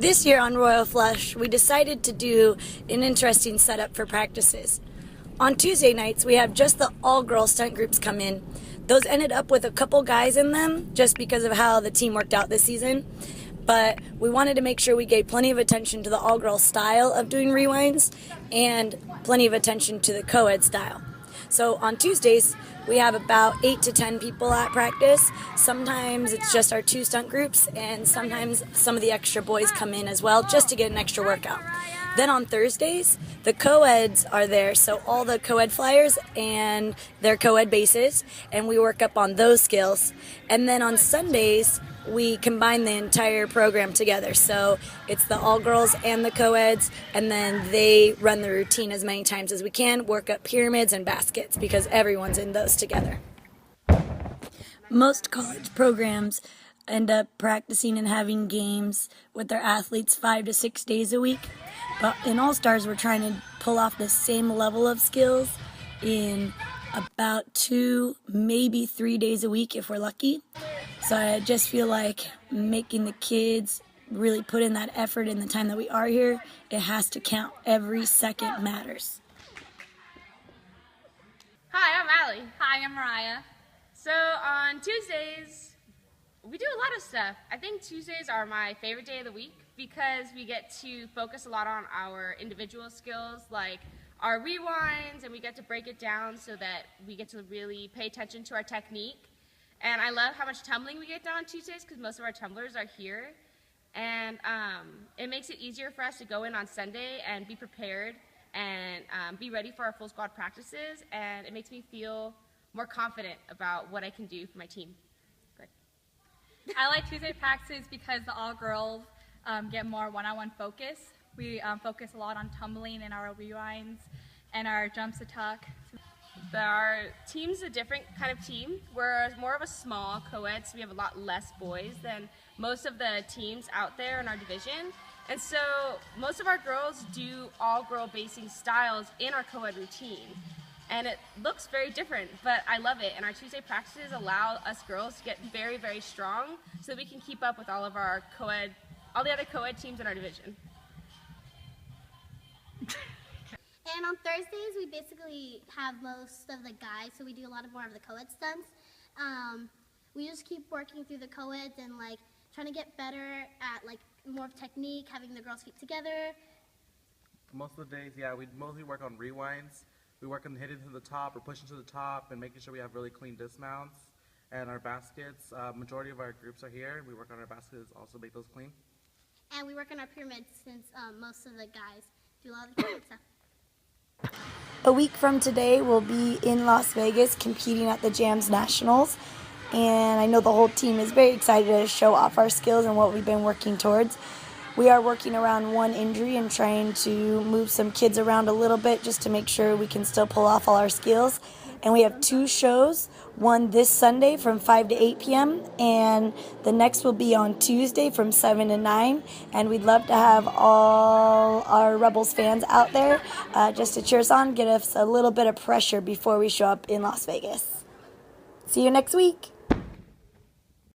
This year on Royal Flush, we decided to do an interesting setup for practices. On Tuesday nights, we have just the all-girl stunt groups come in. Those ended up with a couple guys in them just because of how the team worked out this season. But we wanted to make sure we gave plenty of attention to the all-girl style of doing rewinds and plenty of attention to the co-ed style. So on Tuesdays, we have about 8 to 10 people at practice. Sometimes it's just our 2 stunt groups, and sometimes some of the extra boys come in as well just to get an extra workout. Then on Thursdays, the co-eds are there, so all the co-ed flyers and their co-ed bases, and we work up on those skills. And then on Sundays, we combine the entire program together. So it's the all-girls and the co-eds, and then they run the routine as many times as we can, work up pyramids and baskets, because everyone's in those together. Most college programs end up practicing and having games with their athletes 5 to 6 days a week. But in All-Stars, we're trying to pull off the same level of skills in about 2, maybe 3 days a week if we're lucky. So I just feel like making the kids really put in that effort in the time that we are here. It has to count. Every second matters. Hi, I'm Allie. Hi, I'm Mariah. So on Tuesdays, we do a lot of stuff. I think Tuesdays are my favorite day of the week because we get to focus a lot on our individual skills, like our rewinds, and we get to break it down so that we get to really pay attention to our technique. And I love how much tumbling we get done on Tuesdays because most of our tumblers are here. And it makes it easier for us to go in on Sunday and be prepared and be ready for our full squad practices. And it makes me feel more confident about what I can do for my team. Good. I like Tuesday practices because the all-girls get more one-on-one focus. We focus a lot on tumbling and our rewinds and our jumps to tuck. Our team's a different kind of team. We're more of a small co-ed, so we have a lot less boys than most of the teams out there in our division. And so most of our girls do all-girl basing styles in our co-ed routine. And it looks very different, but I love it. And our Tuesday practices allow us girls to get very, very strong so that we can keep up with all of our co-ed, all the other co-ed teams in our division. And on Thursdays, we basically have most of the guys, so we do a lot more of the co-ed stunts. We just keep working through the co-eds and like trying to get better at like more technique, having the girls' feet together. Most of the days, yeah, we mostly work on rewinds. We work on hitting to the top or pushing to the top and making sure we have really clean dismounts. And our baskets, majority of our groups are here. We work on our baskets, also make those clean. And we work on our pyramids since most of the guys do a lot of the pyramid stuff. A week from today, we'll be in Las Vegas competing at the Jamz Nationals. And I know the whole team is very excited to show off our skills and what we've been working towards. We are working around one injury and trying to move some kids around a little bit just to make sure we can still pull off all our skills. And we have 2 shows, one this Sunday from 5 to 8 p.m. and the next will be on Tuesday from 7 to 9. And we'd love to have all our Rebels fans out there just to cheer us on, get us a little bit of pressure before we show up in Las Vegas. See you next week.